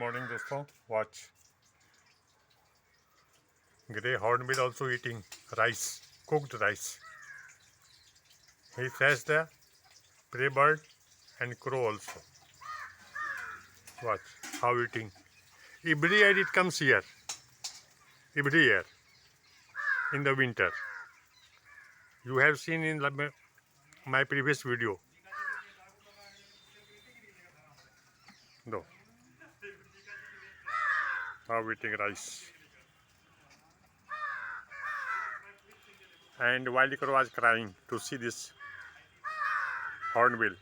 morning दोस्तों. Watch. Grey hornbill also eating rice, cooked rice. He says the prey bird and crow also. Watch how eating. Every year it comes here. Every year in the winter. You have seen in my previous video. No. How eating rice. And wild crow was crying to see this hornbill.